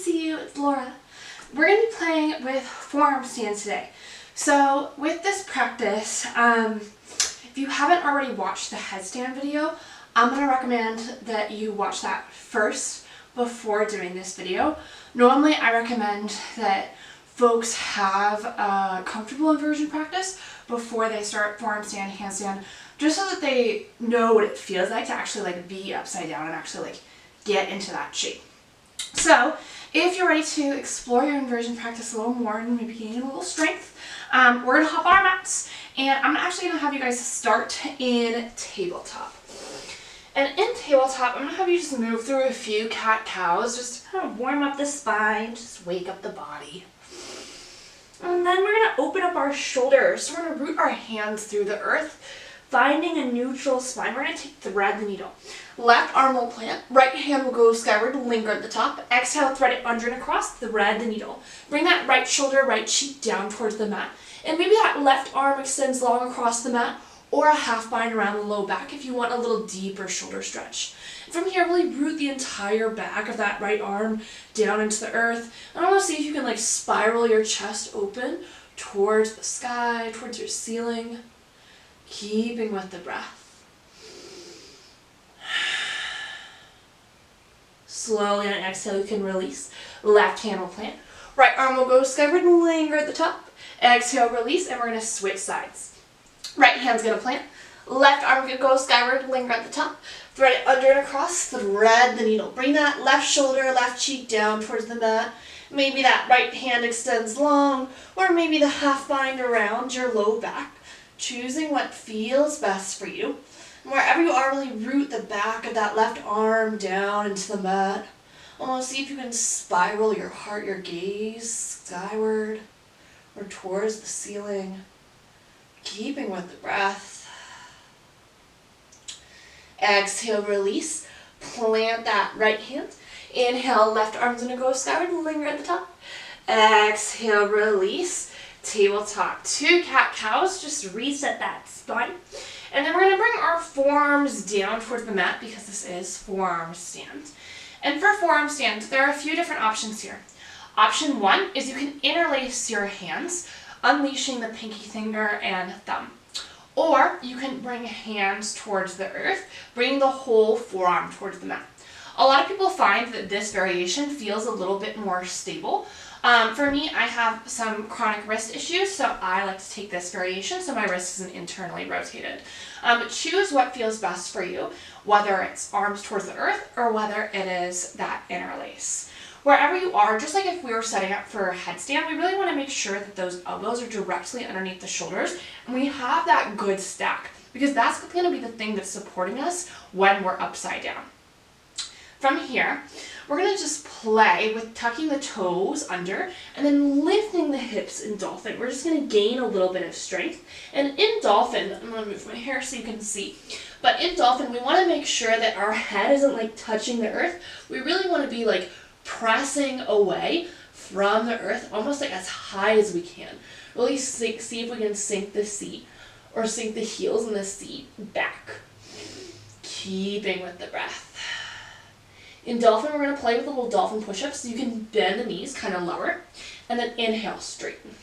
see you, it's Laura. We're going to be playing with forearm stands today. So with this practice, if you haven't already watched the headstand video, I'm going to recommend that you watch that first before doing this video. Normally I recommend that folks have a comfortable inversion practice before they start forearm stand, handstand, just so that they know what it feels like to actually be upside down and actually get into that shape. So if you're ready to explore your inversion practice a little more and maybe gain a little strength, we're going to hop on our mats, and I'm actually going to have you guys start in tabletop. And in tabletop, I'm going to have you just move through a few cat-cows, just to kind of warm up the spine, just wake up the body. And then we're going to open up our shoulders. So we're going to root our hands through the earth, finding a neutral spine. We're going to thread the needle. Left arm will plant, right hand will go skyward, linger at the top. Exhale, thread it under and across, thread the needle. Bring that right shoulder, right cheek down towards the mat. And maybe that left arm extends long across the mat, or a half bind around the low back if you want a little deeper shoulder stretch. From here, really root the entire back of that right arm down into the earth. And I want to see if you can spiral your chest open towards the sky, towards your ceiling, keeping with the breath. Slowly on an exhale, you can release. Left hand will plant. Right arm will go skyward and linger at the top. Exhale, release, and we're going to switch sides. Right hand's going to plant. Left arm going to go skyward, linger at the top. Thread it under and across, thread the needle. Bring that left shoulder, left cheek down towards the mat. Maybe that right hand extends long, or maybe the half bind around your low back. Choosing what feels best for you. And wherever you are, really root the back of that left arm down into the mat. Almost see if you can spiral your heart, your gaze skyward or towards the ceiling, keeping with the breath. Exhale, release. Plant that right hand. Inhale, left arm's going to go skyward and linger at the top. Exhale, release. Tabletop. 2 cat-cows. Just reset that spine. And then we're going to bring our forearms down towards the mat because this is forearm stand. And for forearm stand, there are a few different options here. Option 1 is you can interlace your hands, unleashing the pinky finger and thumb. Or you can bring hands towards the earth, bringing the whole forearm towards the mat. A lot of people find that this variation feels a little bit more stable. For me, I have some chronic wrist issues, so I like to take this variation so my wrist isn't internally rotated. But choose what feels best for you, whether it's arms towards the earth or whether it is that interlace. Wherever you are, just like if we were setting up for a headstand, we really want to make sure that those elbows are directly underneath the shoulders and we have that good stack, because that's going to be the thing that's supporting us when we're upside down. From here, we're going to just play with tucking the toes under and then lifting the hips in dolphin. We're just going to gain a little bit of strength. And in dolphin, I'm going to move my hair so you can see, but in dolphin, we want to make sure that our head isn't touching the earth. We really want to be pressing away from the earth, almost as high as we can. Really see if we can sink the seat or sink the heels in the seat back, keeping with the breath. In dolphin, we're going to play with a little dolphin push-ups so you can bend the knees, kind of lower, and then inhale, straighten.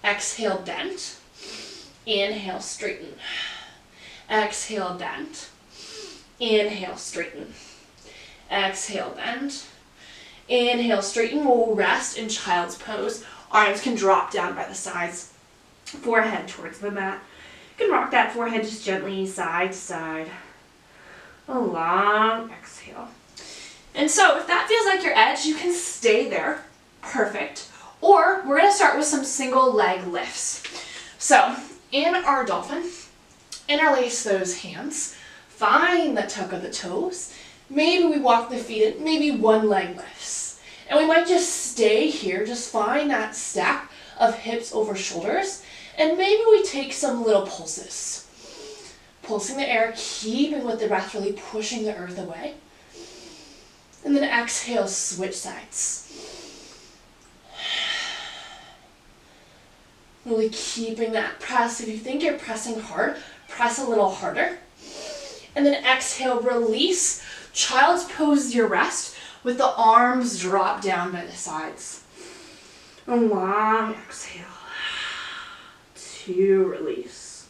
Exhale, bend. Inhale, straighten. Exhale, bend. Inhale, straighten. Exhale, bend. Inhale, straighten. We'll rest in child's pose. Arms can drop down by the sides. Forehead towards the mat. You can rock that forehead just gently side to side. A long exhale. And so if that feels like your edge, you can stay there. Perfect. Or we're going to start with some single leg lifts. So in our dolphin, interlace those hands. Find the tuck of the toes. Maybe we walk the feet in, maybe one leg lifts. And we might just stay here, just find that stack of hips over shoulders. And maybe we take some little pulses. Pulsing the air, keeping with the breath, really pushing the earth away. And then exhale, switch sides. Really keeping that press. If you think you're pressing hard, press a little harder. And then exhale, release. Child's pose is your rest. with the arms drop down by the sides. A long exhale to release.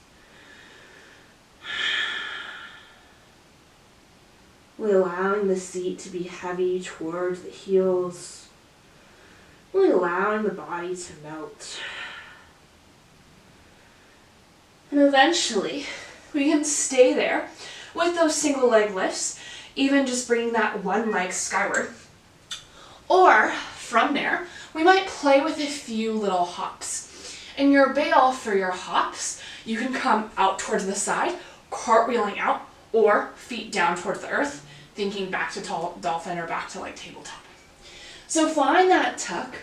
Really allowing the seat to be heavy towards the heels. Really allowing the body to melt. And eventually, we can stay there with those single leg lifts, even just bringing that one leg skyward. Or from there, we might play with a few little hops. In your bail for your hops, you can come out towards the side, cartwheeling out, or feet down towards the earth, thinking back to dolphin or back to like tabletop. So find that tuck,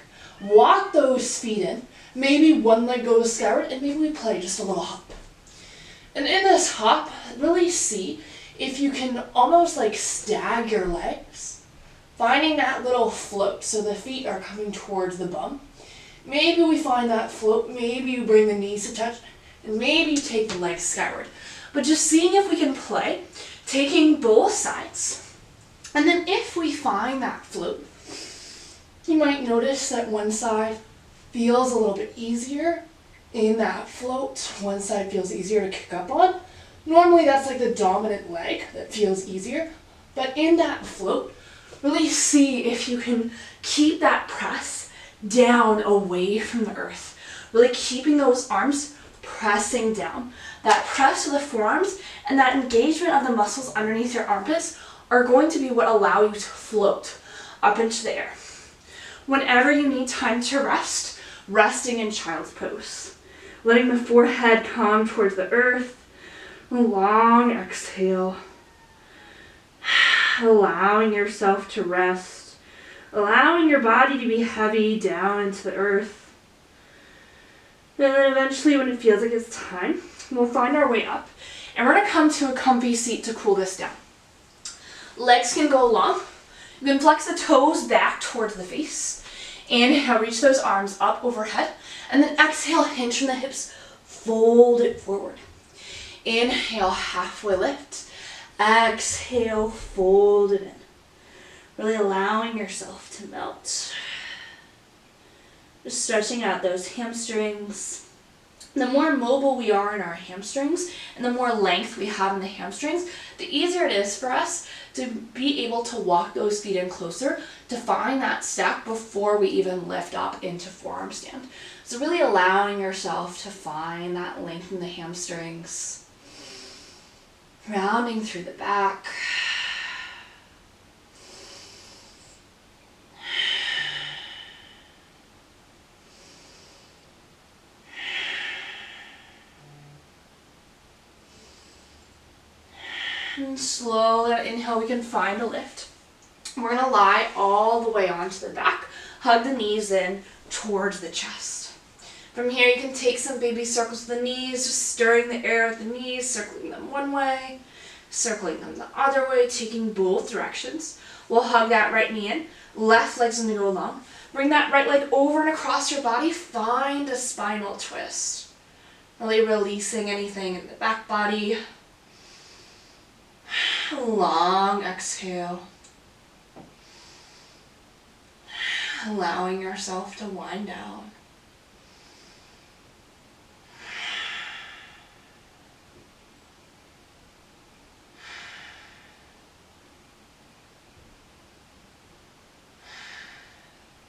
walk those feet in, maybe one leg goes skyward, and maybe we play just a little hop. And in this hop, really see if you can almost like stag your legs, finding that little float so the feet are coming towards the bum. Maybe we find that float, maybe you bring the knees to touch, and maybe you take the legs skyward. But just seeing if we can play, taking both sides. And then if we find that float, you might notice that one side feels a little bit easier in that float. One side feels easier to kick up on. Normally that's like the dominant leg that feels easier. But in that float, really see if you can keep that press down away from the earth. Really keeping those arms pressing down. That press of the forearms and that engagement of the muscles underneath your armpits are going to be what allow you to float up into the air. Whenever you need time to rest, resting in child's pose. Letting the forehead come towards the earth. A long exhale. Allowing yourself to rest. Allowing your body to be heavy down into the earth. And then eventually when it feels like it's time, we'll find our way up. And we're going to come to a comfy seat to cool this down. Legs can go long. You can flex the toes back towards the face. Inhale, reach those arms up overhead. And then exhale, hinge from the hips, fold it forward. Inhale, halfway lift. Exhale, fold it in. Really allowing yourself to melt. Just stretching out those hamstrings. The more mobile we are in our hamstrings and the more length we have in the hamstrings, the easier it is for us to be able to walk those feet in closer to find that stack before we even lift up into forearm stand. So really allowing yourself to find that length in the hamstrings. Rounding through the back. And slowly inhale, we can find a lift. We're going to lie all the way onto the back. Hug the knees in towards the chest. From here, you can take some baby circles with the knees, just stirring the air with the knees, circling them one way, circling them the other way, taking both directions. We'll hug that right knee in. Left leg's going to go long. Bring that right leg over and across your body. Find a spinal twist. Really releasing anything in the back body. Long exhale. Allowing yourself to wind down.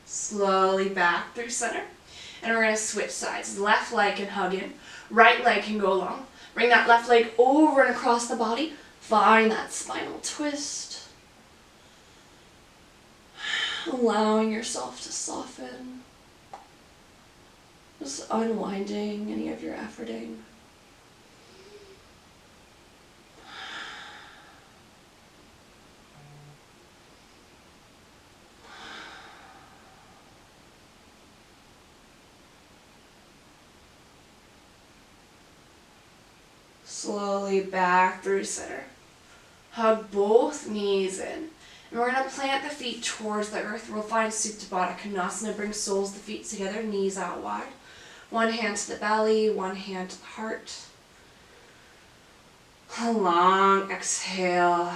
Slowly back through center. And we're going to switch sides. Left leg can hug in. Right leg can go long. Bring that left leg over and across the body. Find that spinal twist. Allowing yourself to soften. Just unwinding any of your efforting. Slowly back through center. Hug both knees in. And we're going to plant the feet towards the earth. We'll find Supta Baddha Konasana. Bring soles of the feet together, knees out wide. One hand to the belly, one hand to the heart. A long exhale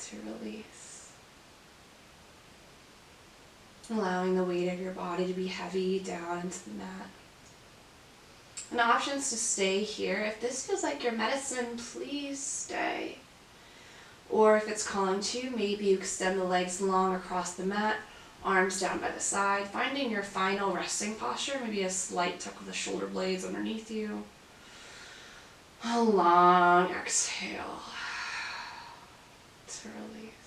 to release. Allowing the weight of your body to be heavy down into the mat. And options to stay here. If this feels like your medicine, please stay. Or if it's calling to you, maybe you extend the legs long across the mat, arms down by the side, finding your final resting posture, maybe a slight tuck of the shoulder blades underneath you. A long exhale to release.